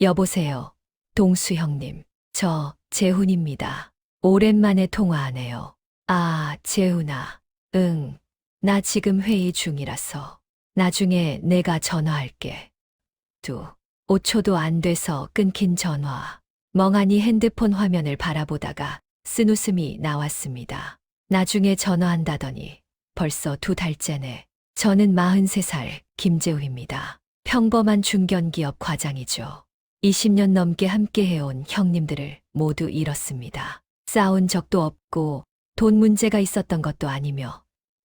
여보세요. 동수 형님. 저 재훈입니다. 오랜만에 통화하네요. 아, 재훈아. 응. 나 지금 회의 중이라서. 나중에 내가 전화할게. 5초도 안 돼서 끊긴 전화. 멍하니 핸드폰 화면을 바라보다가 쓴웃음이 나왔습니다. 나중에 전화한다더니 벌써 2달째네. 저는 43살 김재우입니다. 평범한 중견기업 과장이죠. 20년 넘게 함께해온 형님들을 모두 잃었습니다. 싸운 적도 없고 돈 문제가 있었던 것도 아니며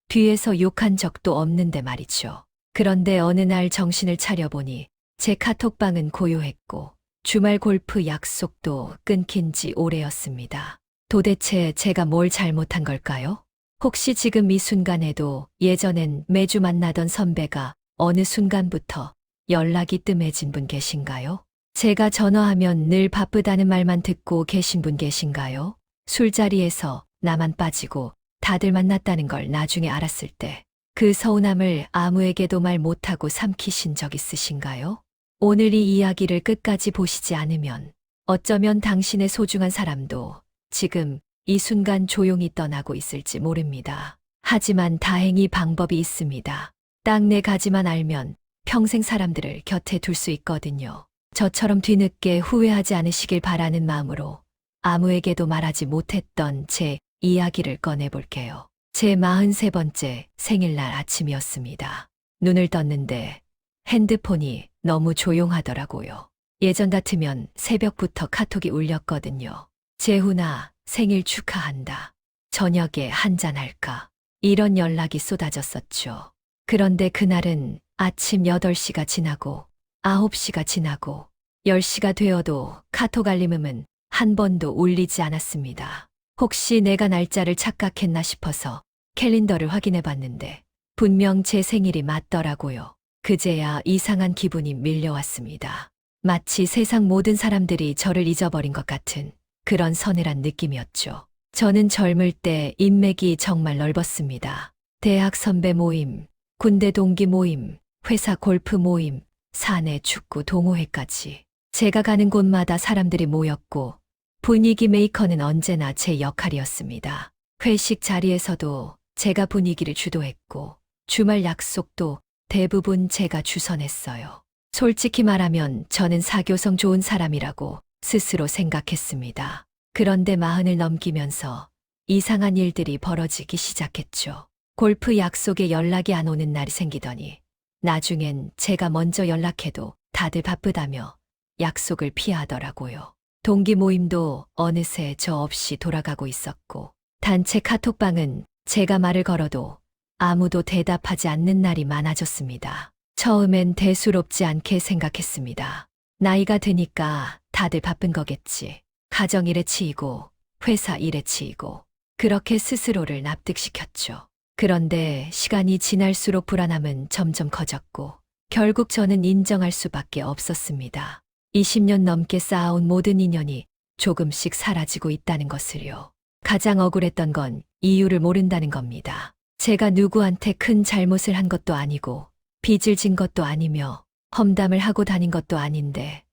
뒤에서 욕한 적도 없는데 말이죠. 그런데 어느 날 정신을 차려보니 제 카톡방은 고요했고 주말 골프 약속도 끊긴 지 오래였습니다. 도대체 제가 뭘 잘못한 걸까요? 혹시 지금 이 순간에도 예전엔 매주 만나던 선배가 어느 순간부터 연락이 뜸해진 분 계신가요? 제가 전화하면 늘 바쁘다는 말만 듣고 계신 분 계신가요? 술자리에서 나만 빠지고 다들 만났다는 걸 나중에 알았을 때 그 서운함을 아무에게도 말 못하고 삼키신 적 있으신가요? 오늘 이 이야기를 끝까지 보시지 않으면 어쩌면 당신의 소중한 사람도 지금 이 순간 조용히 떠나고 있을지 모릅니다. 하지만 다행히 방법이 있습니다. 딱 4가지만 알면 평생 사람들을 곁에 둘 수 있거든요. 저처럼 뒤늦게 후회하지 않으시길 바라는 마음으로 아무에게도 말하지 못했던 제 이야기를 꺼내볼게요. 제 43번째 생일날 아침이었습니다. 눈을 떴는데 핸드폰이 너무 조용하더라고요. 예전 같으면 새벽부터 카톡이 울렸거든요. 재훈아, 생일 축하한다. 저녁에 한잔할까? 이런 연락이 쏟아졌었죠. 그런데 그날은 아침 8시가 지나고 9시가 지나고 10시가 되어도 카톡 알림음은 한 번도 울리지 않았습니다. 혹시 내가 날짜를 착각했나 싶어서 캘린더를 확인해 봤는데 분명 제 생일이 맞더라고요. 그제야 이상한 기분이 밀려왔습니다. 마치 세상 모든 사람들이 저를 잊어버린 것 같은 그런 서늘한 느낌이었죠. 저는 젊을 때 인맥이 정말 넓었습니다. 대학 선배 모임, 군대 동기 모임, 회사 골프 모임, 사내 축구 동호회까지. 제가 가는 곳마다 사람들이 모였고 분위기 메이커는 언제나 제 역할이었습니다. 회식 자리에서도 제가 분위기를 주도했고 주말 약속도 대부분 제가 주선했어요. 솔직히 말하면 저는 사교성 좋은 사람이라고 스스로 생각했습니다. 그런데 40을 넘기면서 이상한 일들이 벌어지기 시작했죠. 골프 약속에 연락이 안 오는 날이 생기더니 나중엔 제가 먼저 연락해도 다들 바쁘다며 약속을 피하더라고요. 동기 모임도 어느새 저 없이 돌아가고 있었고 단체 카톡방은 제가 말을 걸어도 아무도 대답하지 않는 날이 많아졌습니다. 처음엔 대수롭지 않게 생각했습니다. 나이가 드니까 다들 바쁜 거겠지. 가정 일에 치이고 회사 일에 치이고 그렇게 스스로를 납득시켰죠. 그런데 시간이 지날수록 불안함은 점점 커졌고 결국 저는 인정할 수밖에 없었습니다. 20년 넘게 쌓아온 모든 인연이 조금씩 사라지고 있다는 것을요. 가장 억울했던 건 이유를 모른다는 겁니다. 제가 누구한테 큰 잘못을 한 것도 아니고 빚을 진 것도 아니며 험담을 하고 다닌 것도 아닌데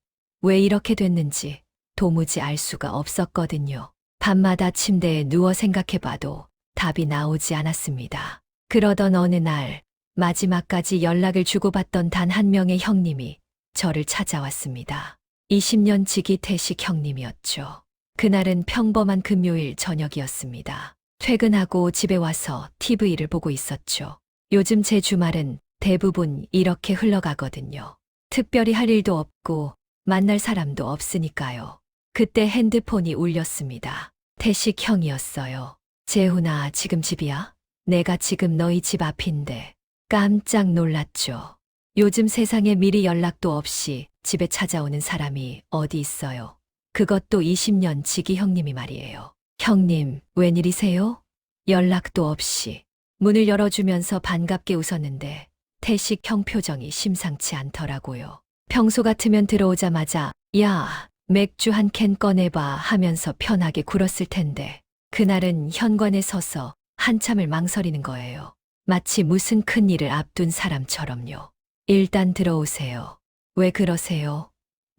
왜 이렇게 됐는지 도무지 알 수가 없었거든요. 밤마다 침대에 누워 생각해봐도 답이 나오지 않았습니다. 그러던 어느 날 마지막까지 연락을 주고받던 단 한 명의 형님이 저를 찾아왔습니다. 20년 지기 태식 형님이었죠. 그날은 평범한 금요일 저녁이었습니다. 퇴근하고 집에 와서 TV를 보고 있었죠. 요즘 제 주말은 대부분 이렇게 흘러가거든요. 특별히 할 일도 없고 만날 사람도 없으니까요. 그때 핸드폰이 울렸습니다. 태식 형이었어요. 재훈아, 지금 집이야? 내가 지금 너희 집 앞인데. 깜짝 놀랐죠. 요즘 세상에 미리 연락도 없이 집에 찾아오는 사람이 어디 있어요. 그것도 20년 지기 형님이 말이에요. 형님, 웬일이세요? 연락도 없이. 문을 열어주면서 반갑게 웃었는데 태식 형 표정이 심상치 않더라고요. 평소 같으면 들어오자마자 야, 맥주 한 캔 꺼내봐 하면서 편하게 굴었을 텐데 그날은 현관에 서서 한참을 망설이는 거예요. 마치 무슨 큰일을 앞둔 사람처럼요. 일단 들어오세요. 왜 그러세요?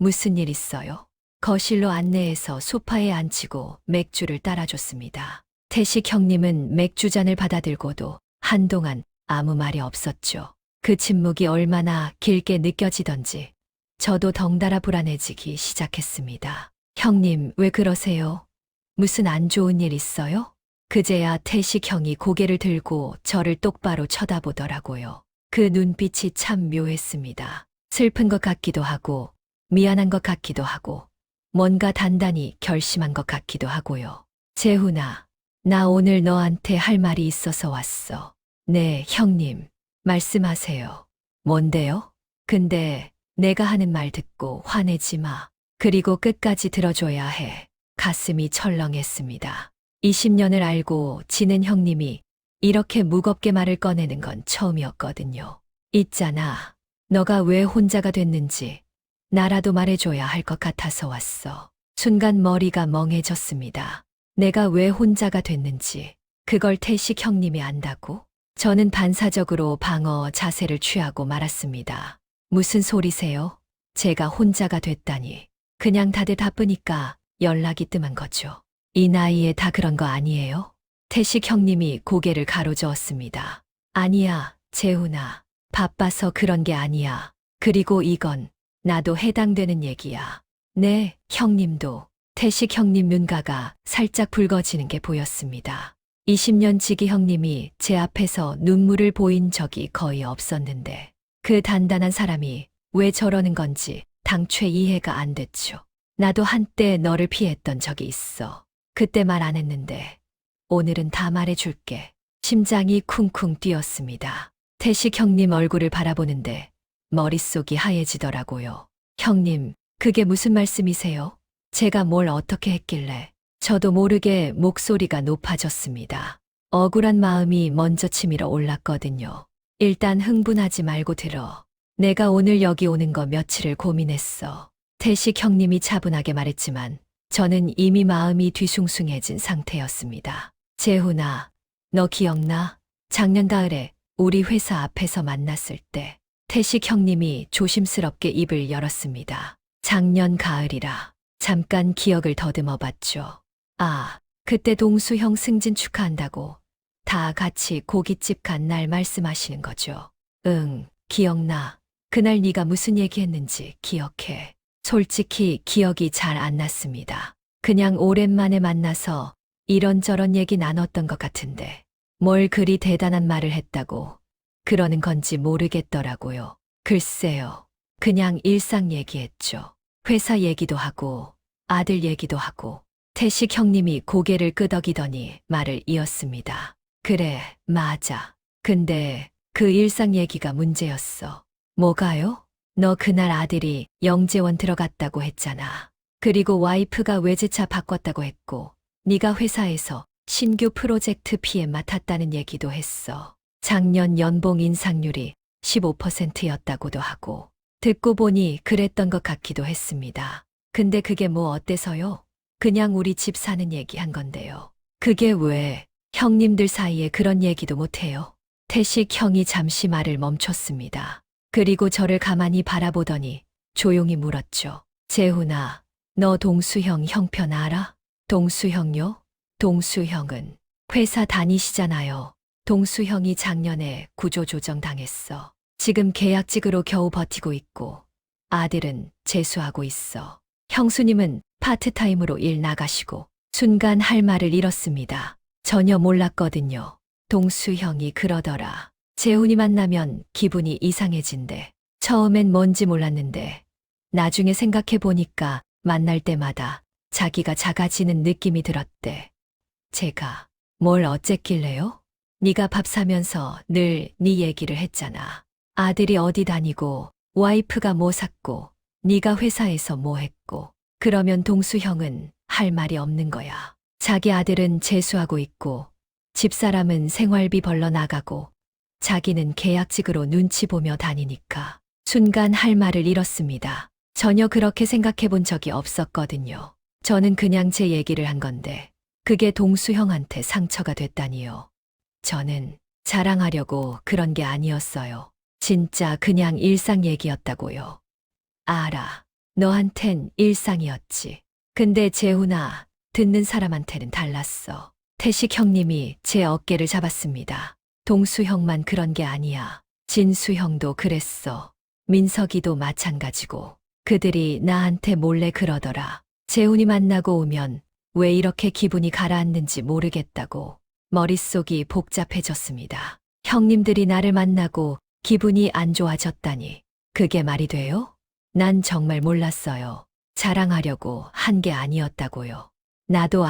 무슨 일 있어요? 거실로 안내해서 소파에 앉히고 맥주를 따라줬습니다. 태식 형님은 맥주잔을 받아들고도 한동안 아무 말이 없었죠. 그 침묵이 얼마나 길게 느껴지던지 저도 덩달아 불안해지기 시작했습니다. 형님, 왜 그러세요? 무슨 안 좋은 일 있어요? 그제야 태식 형이 고개를 들고 저를 똑바로 쳐다보더라고요. 그 눈빛이 참 묘했습니다. 슬픈 것 같기도 하고, 미안한 것 같기도 하고, 뭔가 단단히 결심한 것 같기도 하고요. 재훈아, 나 오늘 너한테 할 말이 있어서 왔어. 네, 형님. 말씀하세요. 뭔데요? 근데 내가 하는 말 듣고 화내지 마. 그리고 끝까지 들어줘야 해. 가슴이 철렁했습니다. 20년을 알고 지낸 형님이 이렇게 무겁게 말을 꺼내는 건 처음이었거든요. 있잖아. 너가 왜 혼자가 됐는지 나라도 말해줘야 할 것 같아서 왔어. 순간 머리가 멍해졌습니다. 내가 왜 혼자가 됐는지 그걸 태식 형님이 안다고? 저는 반사적으로 방어 자세를 취하고 말았습니다. 무슨 소리세요? 제가 혼자가 됐다니. 그냥 다들 바쁘니까 연락이 뜸한 거죠. 이 나이에 다 그런 거 아니에요? 태식 형님이 고개를 가로저었습니다. 아니야, 재훈아. 바빠서 그런 게 아니야. 그리고 이건 나도 해당되는 얘기야. 네, 형님도. 태식 형님 눈가가 살짝 붉어지는 게 보였습니다. 20년 지기 형님이 제 앞에서 눈물을 보인 적이 거의 없었는데 그 단단한 사람이 왜 저러는 건지 당최 이해가 안 됐죠. 나도 한때 너를 피했던 적이 있어. 그때 말 안 했는데 오늘은 다 말해줄게. 심장이 쿵쿵 뛰었습니다. 태식 형님 얼굴을 바라보는데 머릿속이 하얘지더라고요. 형님, 그게 무슨 말씀이세요? 제가 뭘 어떻게 했길래? 저도 모르게 목소리가 높아졌습니다. 억울한 마음이 먼저 치밀어 올랐거든요. 일단 흥분하지 말고 들어. 내가 오늘 여기 오는 거 며칠을 고민했어. 태식 형님이 차분하게 말했지만 저는 이미 마음이 뒤숭숭해진 상태였습니다. 재훈아, 너 기억나? 작년 가을에 우리 회사 앞에서 만났을 때 태식 형님이 조심스럽게 입을 열었습니다. 작년 가을이라 잠깐 기억을 더듬어 봤죠. 아, 그때 동수 형 승진 축하한다고 다 같이 고깃집 간 날 말씀하시는 거죠. 응, 기억나. 그날 네가 무슨 얘기했는지 기억해. 솔직히 기억이 잘 안 났습니다. 그냥 오랜만에 만나서 이런저런 얘기 나눴던 것 같은데 뭘 그리 대단한 말을 했다고 그러는 건지 모르겠더라고요. 글쎄요. 그냥 일상 얘기했죠. 회사 얘기도 하고 아들 얘기도 하고 태식 형님이 고개를 끄덕이더니 말을 이었습니다. 그래, 맞아. 근데 그 일상 얘기가 문제였어. 뭐가요? 너 그날 아들이 영재원 들어갔다고 했잖아. 그리고 와이프가 외제차 바꿨다고 했고 네가 회사에서 신규 프로젝트 PM 맡았다는 얘기도 했어. 작년 연봉 인상률이 15%였다고도 하고 듣고 보니 그랬던 것 같기도 했습니다. 근데 그게 뭐 어때서요? 그냥 우리 집 사는 얘기 한 건데요. 그게 왜 형님들 사이에 그런 얘기도 못해요? 태식 형이 잠시 말을 멈췄습니다. 그리고 저를 가만히 바라보더니 조용히 물었죠. 재훈아, 너 동수형 형편 알아? 동수형요? 동수형은 회사 다니시잖아요. 동수형이 작년에 구조조정 당했어. 지금 계약직으로 겨우 버티고 있고 아들은 재수하고 있어. 형수님은 파트타임으로 일 나가시고 순간 할 말을 잃었습니다. 전혀 몰랐거든요. 동수형이 그러더라. 재훈이 만나면 기분이 이상해진대. 처음엔 뭔지 몰랐는데 나중에 생각해 보니까 만날 때마다 자기가 작아지는 느낌이 들었대. 제가 뭘 어쨌길래요? 네가 밥 사면서 늘 네 얘기를 했잖아. 아들이 어디 다니고 와이프가 뭐 샀고 네가 회사에서 뭐 했고 그러면 동수형은 할 말이 없는 거야. 자기 아들은 재수하고 있고 집사람은 생활비 벌러 나가고 자기는 계약직으로 눈치 보며 다니니까 순간 할 말을 잃었습니다. 전혀 그렇게 생각해 본 적이 없었거든요. 저는 그냥 제 얘기를 한 건데 그게 동수형한테 상처가 됐다니요. 저는 자랑하려고 그런 게 아니었어요. 진짜 그냥 일상 얘기였다고요. 알아. 너한텐 일상이었지. 근데 재훈아, 듣는 사람한테는 달랐어. 태식 형님이 제 어깨를 잡았습니다. 동수 형만 그런 게 아니야. 진수 형도 그랬어. 민석이도 마찬가지고. 그들이 나한테 몰래 그러더라. 재훈이 만나고 오면 왜 이렇게 기분이 가라앉는지 모르겠다고. 머릿속이 복잡해졌습니다. 형님들이 나를 만나고 기분이 안 좋아졌다니. 그게 말이 돼요? 난 정말 몰랐어요. 자랑하려고 한 게 아니었다고요. 나도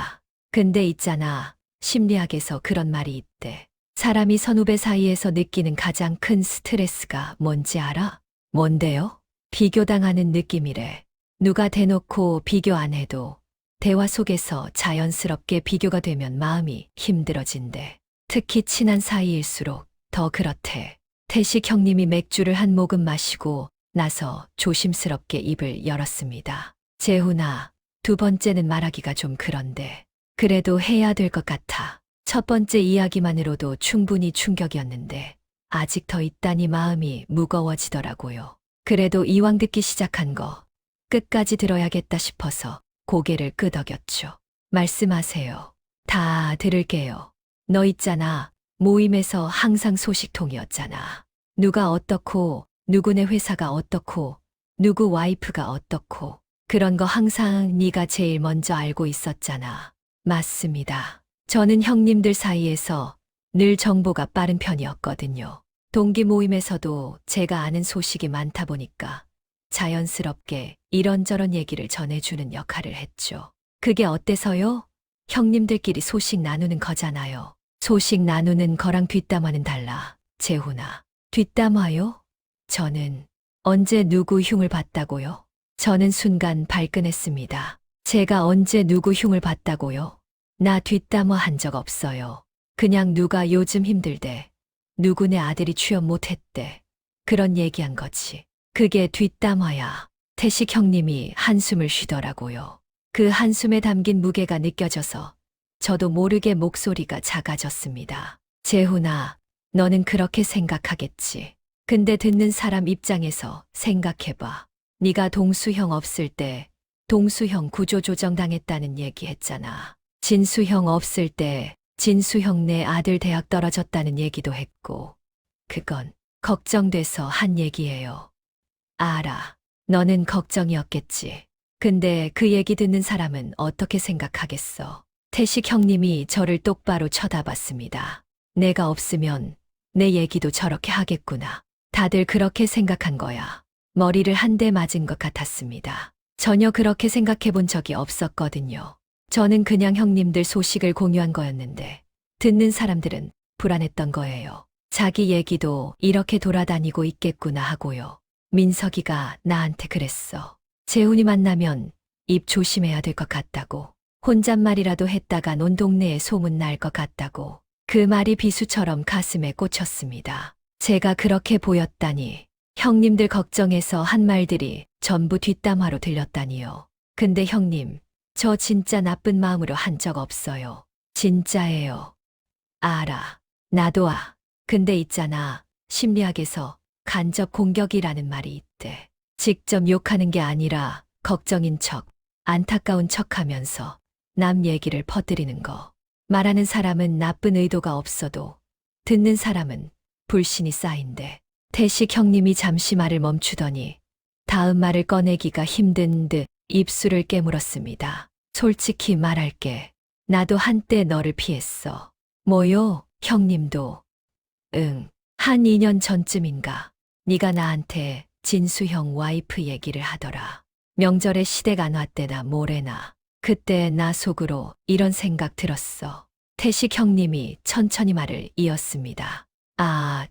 근데 있잖아. 심리학에서 그런 말이 있대. 사람이 선후배 사이에서 느끼는 가장 큰 스트레스가 뭔지 알아? 뭔데요? 비교당하는 느낌이래. 누가 대놓고 비교 안 해도 대화 속에서 자연스럽게 비교가 되면 마음이 힘들어진대. 특히 친한 사이일수록 더 그렇대. 태식 형님이 맥주를 한 모금 마시고 나서 조심스럽게 입을 열었습니다. 재훈아, 두 번째는 말하기가 좀 그런데 그래도 해야 될 것 같아. 첫 번째 이야기만으로도 충분히 충격이었는데 아직 더 있다니 마음이 무거워지더라고요. 그래도 이왕 듣기 시작한 거 끝까지 들어야겠다 싶어서 고개를 끄덕였죠. 말씀하세요. 다 들을게요. 너 있잖아. 모임에서 항상 소식통이었잖아. 누가 어떻고, 누구네 회사가 어떻고, 누구 와이프가 어떻고, 그런 거 항상 네가 제일 먼저 알고 있었잖아. 맞습니다. 저는 형님들 사이에서 늘 정보가 빠른 편이었거든요. 동기 모임에서도 제가 아는 소식이 많다 보니까 자연스럽게 이런저런 얘기를 전해주는 역할을 했죠. 그게 어때서요? 형님들끼리 소식 나누는 거잖아요. 소식 나누는 거랑 뒷담화는 달라. 재훈아. 뒷담화요? 저는 언제 누구 흉을 봤다고요? 저는 순간 발끈했습니다. 제가 언제 누구 흉을 봤다고요? 나 뒷담화 한 적 없어요. 그냥 누가 요즘 힘들대. 누구네 아들이 취업 못했대. 그런 얘기한 거지. 그게 뒷담화야. 태식 형님이 한숨을 쉬더라고요. 그 한숨에 담긴 무게가 느껴져서 저도 모르게 목소리가 작아졌습니다. 재훈아, 너는 그렇게 생각하겠지. 근데 듣는 사람 입장에서 생각해봐. 네가 동수형 없을 때 동수형 구조조정 당했다는 얘기 했잖아. 진수형 없을 때 진수형 내 아들 대학 떨어졌다는 얘기도 했고. 그건 걱정돼서 한 얘기예요. 알아. 너는 걱정이었겠지. 근데 그 얘기 듣는 사람은 어떻게 생각하겠어? 태식 형님이 저를 똑바로 쳐다봤습니다. 내가 없으면 내 얘기도 저렇게 하겠구나. 다들 그렇게 생각한 거야. 머리를 한 대 맞은 것 같았습니다. 전혀 그렇게 생각해 본 적이 없었거든요. 저는 그냥 형님들 소식을 공유한 거였는데 듣는 사람들은 불안했던 거예요. 자기 얘기도 이렇게 돌아다니고 있겠구나 하고요. 민석이가 나한테 그랬어. 재훈이 만나면 입 조심해야 될 것 같다고. 혼잣말이라도 했다가 온 동네에 소문 날 것 같다고. 그 말이 비수처럼 가슴에 꽂혔습니다. 제가 그렇게 보였다니. 형님들 걱정해서 한 말들이 전부 뒷담화로 들렸다니요. 근데 형님, 저 진짜 나쁜 마음으로 한 적 없어요. 진짜예요. 알아. 나도 근데 있잖아. 심리학에서 간접 공격이라는 말이 있대. 직접 욕하는 게 아니라 걱정인 척, 안타까운 척 하면서 남 얘기를 퍼뜨리는 거. 말하는 사람은 나쁜 의도가 없어도 듣는 사람은 불신이 쌓인대. 태식 형님이 잠시 말을 멈추더니 다음 말을 꺼내기가 힘든 듯 입술을 깨물었습니다. 솔직히 말할게. 나도 한때 너를 피했어. 뭐요? 형님도. 응. 한 2년 전쯤인가. 네가 나한테 진수형 와이프 얘기를 하더라. 명절에 시댁 안 왔대나 뭐래나. 그때 나 속으로 이런 생각 들었어. 태식 형님이 천천히 말을 이었습니다.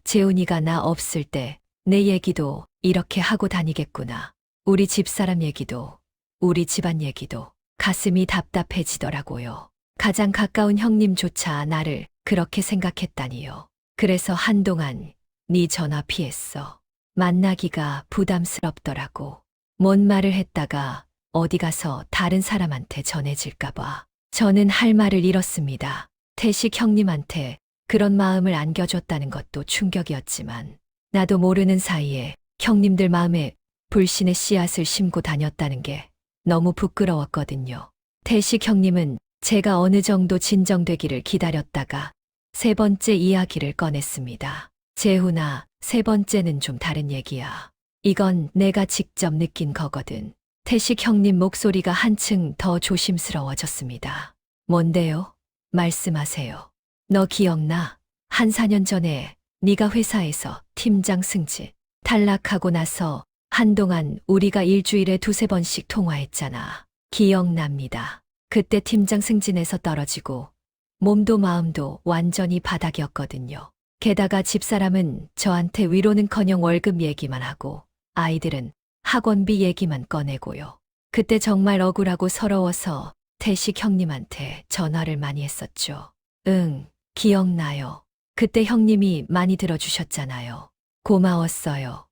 재훈이가 나 없을 때 내 얘기도 이렇게 하고 다니겠구나. 우리 집사람 얘기도, 우리 집안 얘기도. 가슴이 답답해지더라고요. 가장 가까운 형님조차 나를 그렇게 생각했다니요. 그래서 한동안 네 전화 피했어. 만나기가 부담스럽더라고. 뭔 말을 했다가 어디 가서 다른 사람한테 전해질까봐. 저는 할 말을 잃었습니다. 태식 형님한테 그런 마음을 안겨줬다는 것도 충격이었지만 나도 모르는 사이에 형님들 마음에 불신의 씨앗을 심고 다녔다는 게 너무 부끄러웠거든요. 태식 형님은 제가 어느 정도 진정되기를 기다렸다가 세 번째 이야기를 꺼냈습니다. 재훈아, 세 번째는 좀 다른 얘기야. 이건 내가 직접 느낀 거거든. 태식 형님 목소리가 한층 더 조심스러워졌습니다. 뭔데요? 말씀하세요. 너 기억나? 한 4년 전에 네가 회사에서 팀장 승진 탈락하고 나서 한동안 우리가 일주일에 2~3번씩 통화했잖아. 기억납니다. 그때 팀장 승진에서 떨어지고 몸도 마음도 완전히 바닥이었거든요. 게다가 집사람은 저한테 위로는커녕 월급 얘기만 하고 아이들은 학원비 얘기만 꺼내고요. 그때 정말 억울하고 서러워서 태식 형님한테 전화를 많이 했었죠. 응, 기억나요. 그때 형님이 많이 들어주셨잖아요. 고마웠어요.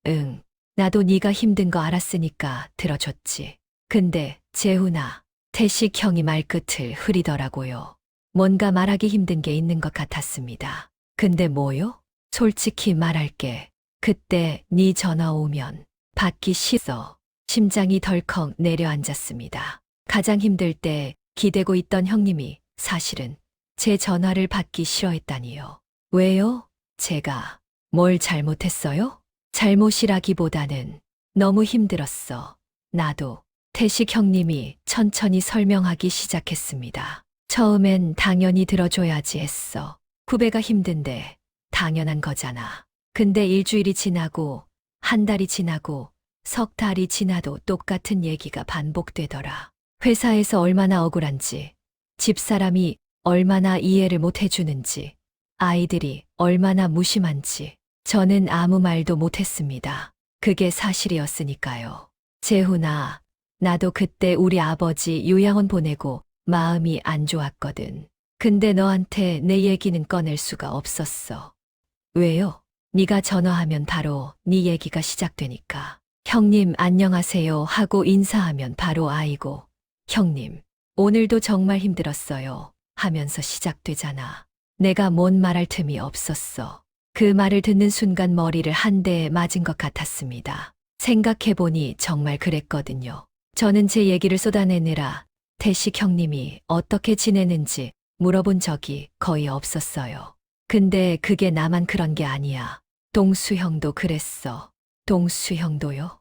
응, 나도 네가 힘든 거 알았으니까 들어줬지. 근데 재훈아, 태식 형이 말끝을 흐리더라고요. 뭔가 말하기 힘든 게 있는 것 같았습니다. 근데 뭐요? 솔직히 말할게. 그때 네 전화 오면 받기 싫어. 심장이 덜컥 내려앉았습니다. 가장 힘들 때 기대고 있던 형님이 사실은 제 전화를 받기 싫어했다니요. 왜요? 제가 뭘 잘못했어요? 잘못이라기보다는 너무 힘들었어. 나도. 태식 형님이 천천히 설명하기 시작했습니다. 처음엔 당연히 들어줘야지 했어. 후배가 힘든데 당연한 거잖아. 근데 일주일이 지나고 한 달이 지나고 석 달이 지나도 똑같은 얘기가 반복되더라. 회사에서 얼마나 억울한지, 집사람이 얼마나 이해를 못 해주는지, 아이들이 얼마나 무심한지 저는 아무 말도 못했습니다. 그게 사실이었으니까요. 재훈아, 나도 그때 우리 아버지 요양원 보내고 마음이 안 좋았거든. 근데 너한테 내 얘기는 꺼낼 수가 없었어. 왜요? 네가 전화하면 바로 네 얘기가 시작되니까. 형님 안녕하세요 하고 인사하면 바로 아이고, 형님, 오늘도 정말 힘들었어요 하면서 시작되잖아. 내가 뭔 말할 틈이 없었어. 그 말을 듣는 순간 머리를 한 대 맞은 것 같았습니다. 생각해보니 정말 그랬거든요. 저는 제 얘기를 쏟아내느라 태식 형님이 어떻게 지내는지 물어본 적이 거의 없었어요. 근데 그게 나만 그런 게 아니야. 동수 형도 그랬어. 동수 형도요?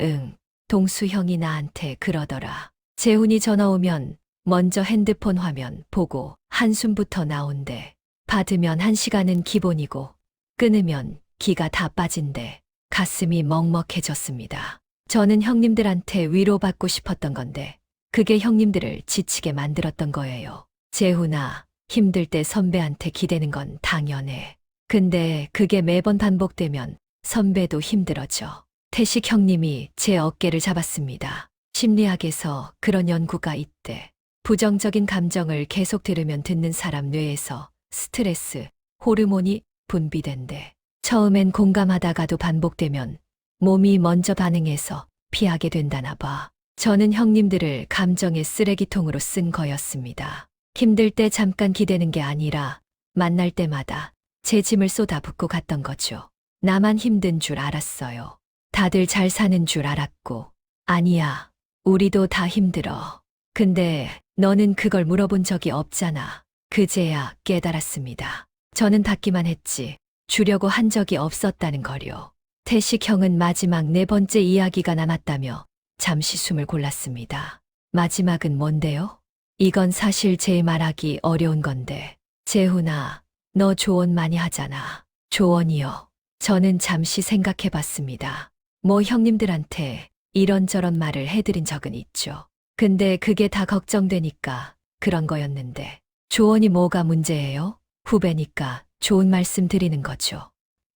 응, 동수 형이 나한테 그러더라. 재훈이 전화 오면 먼저 핸드폰 화면 보고 한숨부터 나온대. 받으면 1시간은 기본이고 끊으면 기가 다 빠진대. 가슴이 먹먹해졌습니다. 저는 형님들한테 위로받고 싶었던 건데 그게 형님들을 지치게 만들었던 거예요. 재훈아, 힘들 때 선배한테 기대는 건 당연해. 근데 그게 매번 반복되면 선배도 힘들어져. 태식 형님이 제 어깨를 잡았습니다. 심리학에서 그런 연구가 있대. 부정적인 감정을 계속 들으면 듣는 사람 뇌에서 스트레스, 호르몬이 분비된대. 처음엔 공감하다가도 반복되면 몸이 먼저 반응해서 피하게 된다나 봐. 저는 형님들을 감정의 쓰레기통으로 쓴 거였습니다. 힘들 때 잠깐 기대는 게 아니라 만날 때마다 제 짐을 쏟아붓고 갔던 거죠. 나만 힘든 줄 알았어요. 다들 잘 사는 줄 알았고. 아니야, 우리도 다 힘들어. 근데 너는 그걸 물어본 적이 없잖아. 그제야 깨달았습니다. 저는 닫기만 했지 주려고 한 적이 없었다는 거요. 태식 형은 마지막 4번째 이야기가 남았다며 잠시 숨을 골랐습니다. 마지막은 뭔데요? 이건 사실 제 말하기 어려운 건데. 재훈아, 너 조언 많이 하잖아. 조언이요. 저는 잠시 생각해 봤습니다. 뭐 형님들한테 이런저런 말을 해드린 적은 있죠. 근데 그게 다 걱정되니까 그런 거였는데. 조언이 뭐가 문제예요? 후배니까 좋은 말씀 드리는 거죠.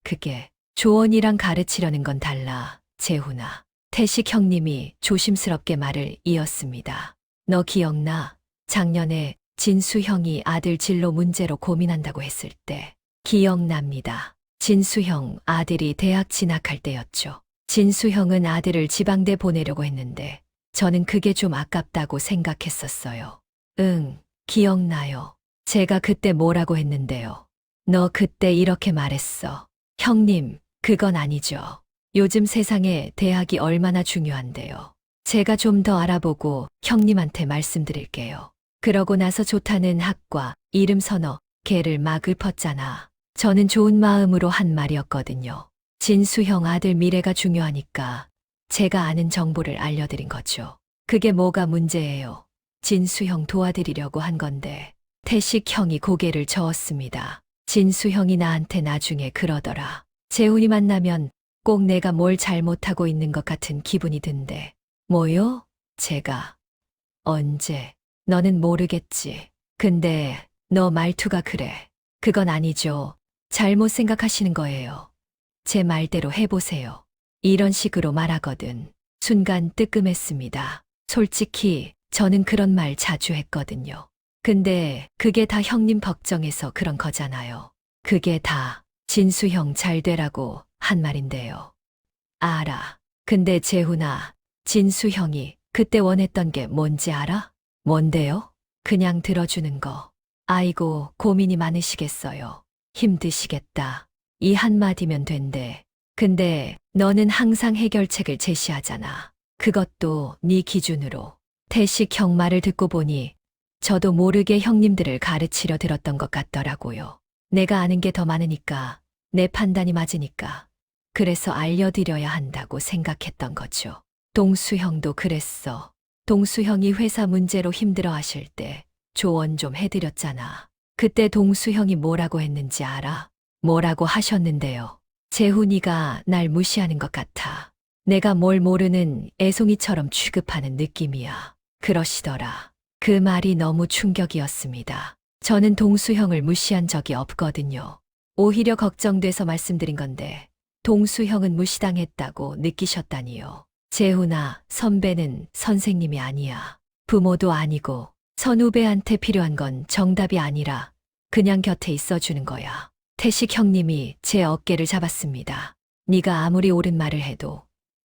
그게 조언이랑 가르치려는 건 달라, 재훈아. 태식 형님이 조심스럽게 말을 이었습니다. 너 기억나? 작년에 진수 형이 아들 진로 문제로 고민한다고 했을 때. 기억납니다. 진수 형 아들이 대학 진학할 때였죠. 진수 형은 아들을 지방대 보내려고 했는데 저는 그게 좀 아깝다고 생각했었어요. 응, 기억나요. 제가 그때 뭐라고 했는데요. 너 그때 이렇게 말했어. 형님, 그건 아니죠. 요즘 세상에 대학이 얼마나 중요한데요. 제가 좀 더 알아보고 형님한테 말씀드릴게요. 그러고 나서 좋다는 학과, 이름 선어, 걔를 막 읊었잖아. 저는 좋은 마음으로 한 말이었거든요. 진수 형 아들 미래가 중요하니까 제가 아는 정보를 알려드린 거죠. 그게 뭐가 문제예요. 진수 형 도와드리려고 한 건데 태식 형이 고개를 저었습니다. 진수 형이 나한테 나중에 그러더라. 재훈이 만나면 꼭 내가 뭘 잘못하고 있는 것 같은 기분이 든대. 뭐요? 제가. 언제? 너는 모르겠지. 근데 너 말투가 그래. 그건 아니죠. 잘못 생각하시는 거예요. 제 말대로 해보세요. 이런 식으로 말하거든. 순간 뜨끔했습니다. 솔직히 저는 그런 말 자주 했거든요. 근데 그게 다 형님 걱정해서 그런 거잖아요. 그게 다 진수 형 잘 되라고 한 말인데요. 알아. 근데 재훈아, 진수 형이 그때 원했던 게 뭔지 알아? 뭔데요? 그냥 들어주는 거. 아이고, 고민이 많으시겠어요. 힘드시겠다. 이 한마디면 된대. 근데 너는 항상 해결책을 제시하잖아. 그것도 네 기준으로. 태식 형 말을 듣고 보니 저도 모르게 형님들을 가르치려 들었던 것 같더라고요. 내가 아는 게 더 많으니까, 내 판단이 맞으니까. 그래서 알려드려야 한다고 생각했던 거죠. 동수 형도 그랬어. 동수 형이 회사 문제로 힘들어 하실 때 조언 좀 해드렸잖아. 그때 동수 형이 뭐라고 했는지 알아? 뭐라고 하셨는데요. 재훈이가 날 무시하는 것 같아. 내가 뭘 모르는 애송이처럼 취급하는 느낌이야. 그러시더라. 그 말이 너무 충격이었습니다. 저는 동수 형을 무시한 적이 없거든요. 오히려 걱정돼서 말씀드린 건데 동수 형은 무시당했다고 느끼셨다니요. 재훈아, 선배는 선생님이 아니야. 부모도 아니고 선후배한테 필요한 건 정답이 아니라 그냥 곁에 있어주는 거야. 태식 형님이 제 어깨를 잡았습니다. 네가 아무리 옳은 말을 해도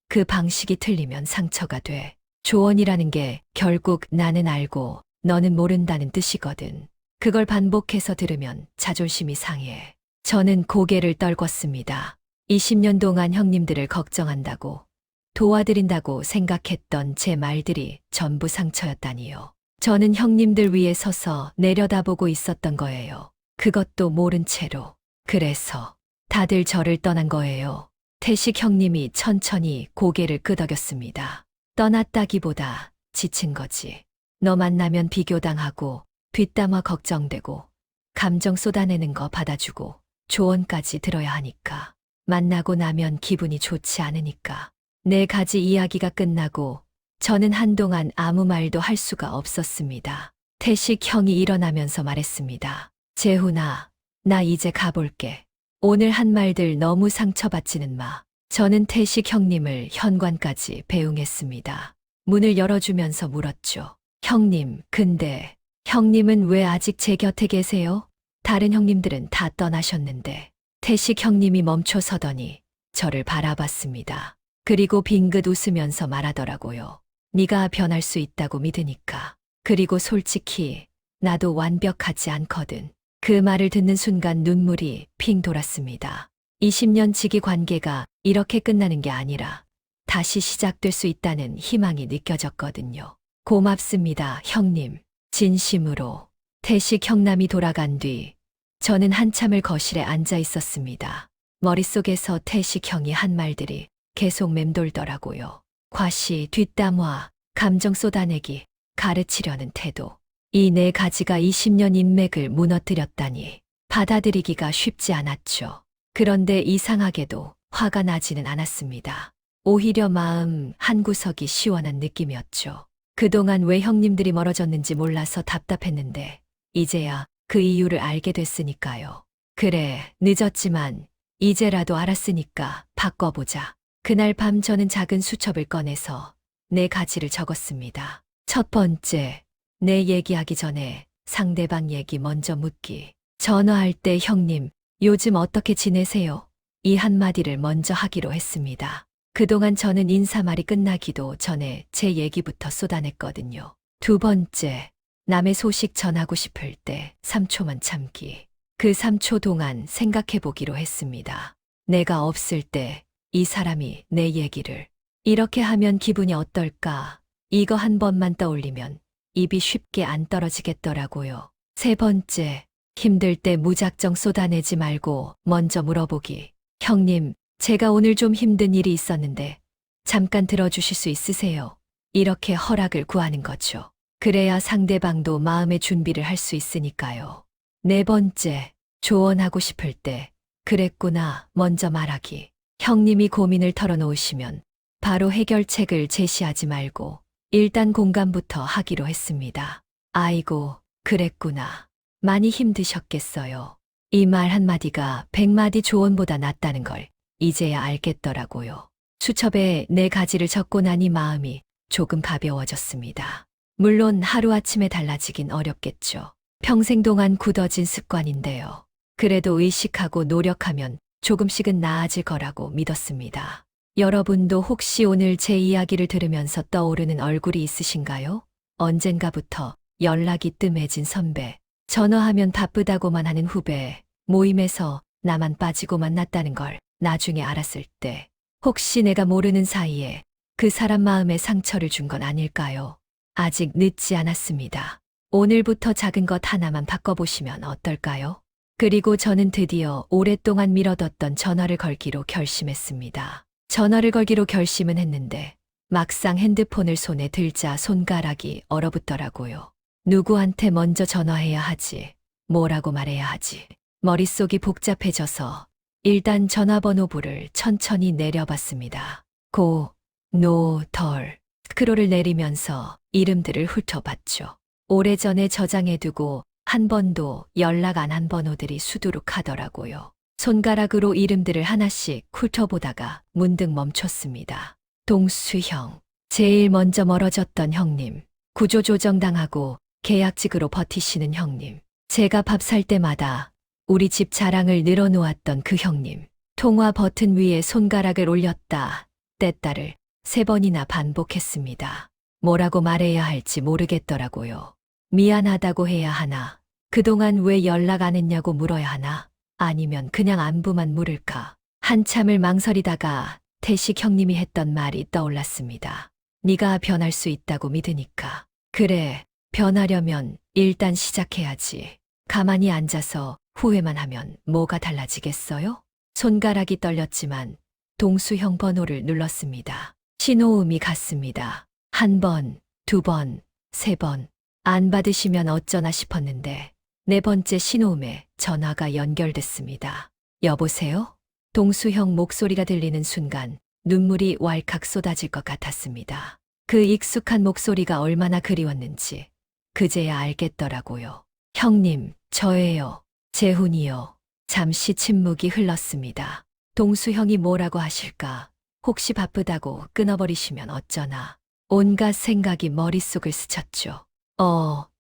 그 방식이 틀리면 상처가 돼. 조언이라는 게 결국 나는 알고 너는 모른다는 뜻이거든. 그걸 반복해서 들으면 자존심이 상해. 저는 고개를 떨궜습니다. 20년 동안 형님들을 걱정한다고, 도와드린다고 생각했던 제 말들이 전부 상처였다니요. 저는 형님들 위에 서서 내려다보고 있었던 거예요. 그것도 모른 채로. 그래서 다들 저를 떠난 거예요. 태식 형님이 천천히 고개를 끄덕였습니다. 떠났다기보다 지친 거지. 너 만나면 비교당하고 뒷담화 걱정되고 감정 쏟아내는 거 받아주고 조언까지 들어야 하니까. 만나고 나면 기분이 좋지 않으니까. 네 가지 이야기가 끝나고 저는 한동안 아무 말도 할 수가 없었습니다. 태식 형이 일어나면서 말했습니다. 재훈아, 나 이제 가볼게. 오늘 한 말들 너무 상처받지는 마. 저는 태식 형님을 현관까지 배웅했습니다. 문을 열어주면서 물었죠. 형님, 근데 형님은 왜 아직 제 곁에 계세요? 다른 형님들은 다 떠나셨는데. 태식 형님이 멈춰서더니 저를 바라봤습니다. 그리고 빙긋 웃으면서 말하더라고요. 네가 변할 수 있다고 믿으니까. 그리고 솔직히 나도 완벽하지 않거든. 그 말을 듣는 순간 눈물이 핑 돌았습니다. 20년 지기 관계가 이렇게 끝나는 게 아니라 다시 시작될 수 있다는 희망이 느껴졌거든요. 고맙습니다, 형님. 진심으로. 태식 형남이 돌아간 뒤 저는 한참을 거실에 앉아 있었습니다. 머릿속에서 태식 형이 한 말들이 계속 맴돌더라고요. 과시, 뒷담화, 감정 쏟아내기, 가르치려는 태도. 이 네 가지가 20년 인맥을 무너뜨렸다니 받아들이기가 쉽지 않았죠. 그런데 이상하게도 화가 나지는 않았습니다. 오히려 마음 한구석이 시원한 느낌이었죠. 그동안 왜 형님들이 멀어졌는지 몰라서 답답했는데 이제야 그 이유를 알게 됐으니까요. 그래, 늦었지만 이제라도 알았으니까 바꿔보자. 그날 밤 저는 작은 수첩을 꺼내서 네 가지를 적었습니다. 첫 번째, 내 얘기하기 전에 상대방 얘기 먼저 묻기. 전화할 때 형님, 요즘 어떻게 지내세요? 이 한마디를 먼저 하기로 했습니다. 그동안 저는 인사말이 끝나기도 전에 제 얘기부터 쏟아냈거든요. 두 번째, 남의 소식 전하고 싶을 때 3초만 참기. 그 3초 동안 생각해 보기로 했습니다. 내가 없을 때 이 사람이 내 얘기를 이렇게 하면 기분이 어떨까? 이거 한 번만 떠올리면 입이 쉽게 안 떨어지겠더라고요. 세 번째, 힘들 때 무작정 쏟아내지 말고 먼저 물어보기. 형님, 제가 오늘 좀 힘든 일이 있었는데 잠깐 들어주실 수 있으세요? 이렇게 허락을 구하는 거죠. 그래야 상대방도 마음의 준비를 할 수 있으니까요. 네 번째, 조언하고 싶을 때 그랬구나 먼저 말하기. 형님이 고민을 털어놓으시면 바로 해결책을 제시하지 말고 일단 공감부터 하기로 했습니다. 아이고, 그랬구나. 많이 힘드셨겠어요. 이 말 한마디가 100마디 조언보다 낫다는 걸 이제야 알겠더라고요. 수첩에 네 가지를 적고 나니 마음이 조금 가벼워졌습니다. 물론 하루아침에 달라지긴 어렵겠죠. 평생 동안 굳어진 습관인데요. 그래도 의식하고 노력하면 조금씩은 나아질 거라고 믿었습니다. 여러분도 혹시 오늘 제 이야기를 들으면서 떠오르는 얼굴이 있으신가요? 언젠가부터 연락이 뜸해진 선배, 전화하면 바쁘다고만 하는 후배, 모임에서 나만 빠지고 만났다는 걸 나중에 알았을 때 혹시 내가 모르는 사이에 그 사람 마음에 상처를 준 건 아닐까요? 아직 늦지 않았습니다. 오늘부터 작은 것 하나만 바꿔보시면 어떨까요? 그리고 저는 드디어 오랫동안 미뤄뒀던 전화를 걸기로 결심했습니다. 전화를 걸기로 결심은 했는데 막상 핸드폰을 손에 들자 손가락이 얼어붙더라고요. 누구한테 먼저 전화해야 하지? 뭐라고 말해야 하지? 머릿속이 복잡해져서 일단 전화번호부를 천천히 내려봤습니다. 고, 노, 덜. 스크롤을 내리면서 이름들을 훑어봤죠. 오래전에 저장해두고 한 번도 연락 안 한 번호들이 수두룩하더라고요. 손가락으로 이름들을 하나씩 훑어보다가 문득 멈췄습니다. 동수형. 제일 먼저 멀어졌던 형님. 구조조정당하고 계약직으로 버티시는 형님. 제가 밥 살 때마다 우리 집 자랑을 늘어놓았던 그 형님. 통화 버튼 위에 손가락을 올렸다 뗐다를 3번이나 반복했습니다. 뭐라고 말해야 할지 모르겠더라고요. 미안하다고 해야 하나? 그동안 왜 연락 안 했냐고 물어야 하나? 아니면 그냥 안부만 물을까? 한참을 망설이다가 태식 형님이 했던 말이 떠올랐습니다. 네가 변할 수 있다고 믿으니까. 그래, 변하려면 일단 시작해야지. 가만히 앉아서 후회만 하면 뭐가 달라지겠어요? 손가락이 떨렸지만 동수형 번호를 눌렀습니다. 신호음이 갔습니다. 1번, 2번, 3번. 안 받으시면 어쩌나 싶었는데 4번째 신호음에 전화가 연결됐습니다. 여보세요? 동수형 목소리가 들리는 순간 눈물이 왈칵 쏟아질 것 같았습니다. 그 익숙한 목소리가 얼마나 그리웠는지 그제야 알겠더라고요. 형님, 저예요. 재훈이요. 잠시 침묵이 흘렀습니다. 동수형이 뭐라고 하실까? 혹시 바쁘다고 끊어버리시면 어쩌나. 온갖 생각이 머릿속을 스쳤죠.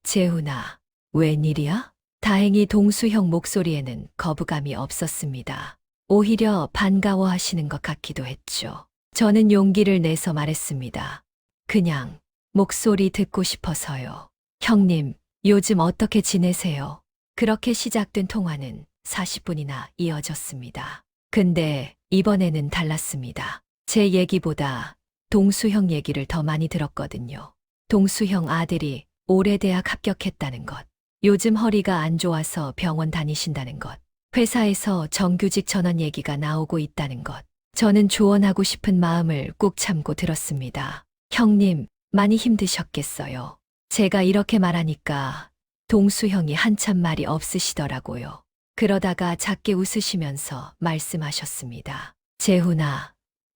재훈아. 웬일이야? 다행히 동수형 목소리에는 거부감이 없었습니다. 오히려 반가워하시는 것 같기도 했죠. 저는 용기를 내서 말했습니다. 그냥 목소리 듣고 싶어서요. 형님, 요즘 어떻게 지내세요? 그렇게 시작된 통화는 40분이나 이어졌습니다. 근데 이번에는 달랐습니다. 제 얘기보다 동수형 얘기를 더 많이 들었거든요. 동수형 아들이 올해 대학 합격했다는 것, 요즘 허리가 안 좋아서 병원 다니신다는 것, 회사에서 정규직 전환 얘기가 나오고 있다는 것. 저는 조언하고 싶은 마음을 꾹 참고 들었습니다. 형님, 많이 힘드셨겠어요. 제가 이렇게 말하니까 동수형이 한참 말이 없으시더라고요. 그러다가 작게 웃으시면서 말씀하셨습니다. 재훈아,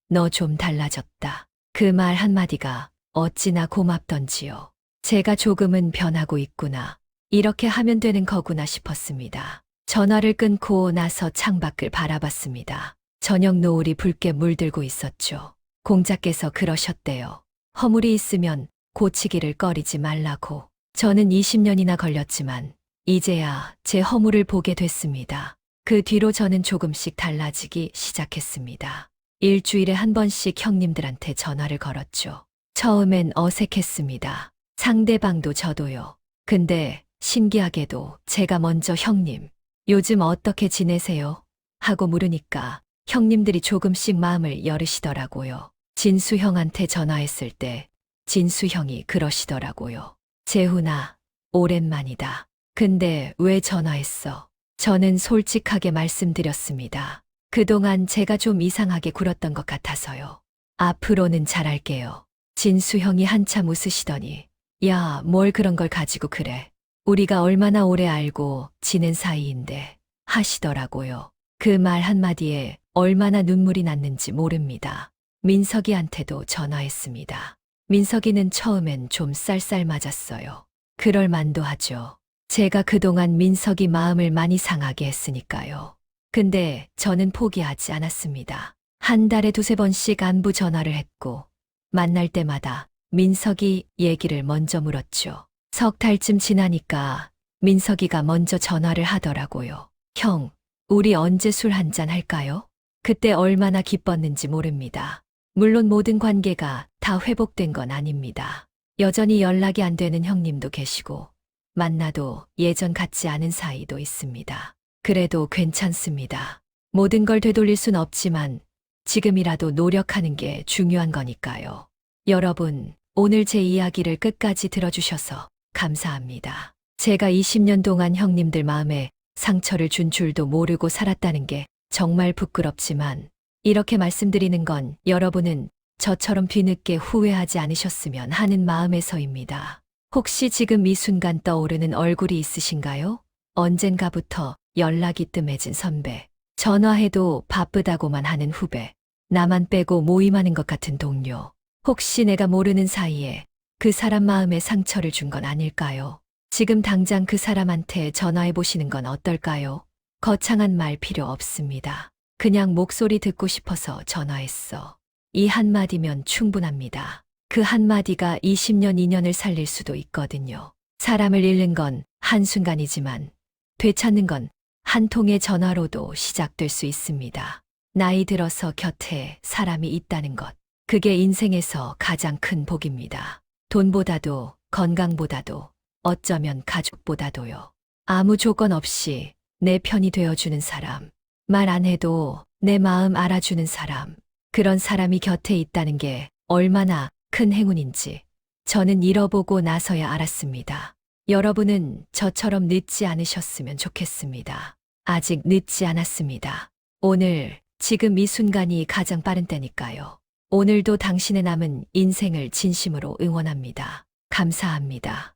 너 좀 달라졌다. 그 말 한마디가 어찌나 고맙던지요. 제가 조금은 변하고 있구나. 이렇게 하면 되는 거구나 싶었습니다. 전화를 끊고 나서 창밖을 바라봤습니다. 저녁 노을이 붉게 물들고 있었죠. 공자께서 그러셨대요. 허물이 있으면 고치기를 꺼리지 말라고. 저는 20년이나 걸렸지만 이제야 제 허물을 보게 됐습니다. 그 뒤로 저는 조금씩 달라지기 시작했습니다. 일주일에 한 번씩 형님들한테 전화를 걸었죠. 처음엔 어색했습니다. 상대방도 저도요. 근데 신기하게도 제가 먼저 형님, 요즘 어떻게 지내세요? 하고 물으니까 형님들이 조금씩 마음을 열으시더라고요. 진수 형한테 전화했을 때 진수 형이 그러시더라고요. 재훈아, 오랜만이다. 근데 왜 전화했어? 저는 솔직하게 말씀드렸습니다. 그동안 제가 좀 이상하게 굴었던 것 같아서요. 앞으로는 잘할게요. 진수 형이 한참 웃으시더니, 야, 뭘 그런 걸 가지고 그래. 우리가 얼마나 오래 알고 지낸 사이인데 하시더라고요. 그 말 한마디에 얼마나 눈물이 났는지 모릅니다. 민석이한테도 전화했습니다. 민석이는 처음엔 좀 쌀쌀 맞았어요. 그럴 만도 하죠. 제가 그동안 민석이 마음을 많이 상하게 했으니까요. 근데 저는 포기하지 않았습니다. 한 달에 두세 번씩 안부 전화를 했고, 만날 때마다 민석이 얘기를 먼저 물었죠. 석 달쯤 지나니까 민석이가 먼저 전화를 하더라고요. 형, 우리 언제 술 한잔 할까요? 그때 얼마나 기뻤는지 모릅니다. 물론 모든 관계가 다 회복된 건 아닙니다. 여전히 연락이 안 되는 형님도 계시고, 만나도 예전 같지 않은 사이도 있습니다. 그래도 괜찮습니다. 모든 걸 되돌릴 순 없지만 지금이라도 노력하는 게 중요한 거니까요. 여러분, 오늘 제 이야기를 끝까지 들어주셔서 감사합니다. 제가 20년 동안 형님들 마음에 상처를 준 줄도 모르고 살았다는 게 정말 부끄럽지만 이렇게 말씀드리는 건 여러분은 저처럼 뒤늦게 후회하지 않으셨으면 하는 마음에서입니다. 혹시 지금 이 순간 떠오르는 얼굴이 있으신가요? 언젠가부터 연락이 뜸해진 선배, 전화해도 바쁘다고만 하는 후배, 나만 빼고 모임하는 것 같은 동료, 혹시 내가 모르는 사이에 그 사람 마음에 상처를 준 건 아닐까요? 지금 당장 그 사람한테 전화해 보시는 건 어떨까요? 거창한 말 필요 없습니다. 그냥 목소리 듣고 싶어서 전화했어. 이 한마디면 충분합니다. 그 한마디가 20년 인연을 살릴 수도 있거든요. 사람을 잃는 건 한순간이지만 되찾는 건 한 통의 전화로도 시작될 수 있습니다. 나이 들어서 곁에 사람이 있다는 것. 그게 인생에서 가장 큰 복입니다. 돈보다도 건강보다도 어쩌면 가족보다도요. 아무 조건 없이 내 편이 되어주는 사람. 말 안 해도 내 마음 알아주는 사람. 그런 사람이 곁에 있다는 게 얼마나 큰 행운인지 저는 잃어보고 나서야 알았습니다. 여러분은 저처럼 늦지 않으셨으면 좋겠습니다. 아직 늦지 않았습니다. 오늘, 지금 이 순간이 가장 빠른 때니까요. 오늘도 당신의 남은 인생을 진심으로 응원합니다. 감사합니다.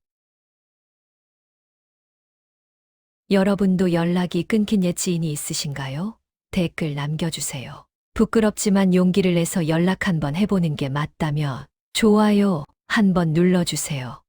여러분도 연락이 끊긴 옛 지인이 있으신가요? 댓글 남겨주세요. 부끄럽지만 용기를 내서 연락 한번 해보는 게 맞다며 좋아요 한번 눌러주세요.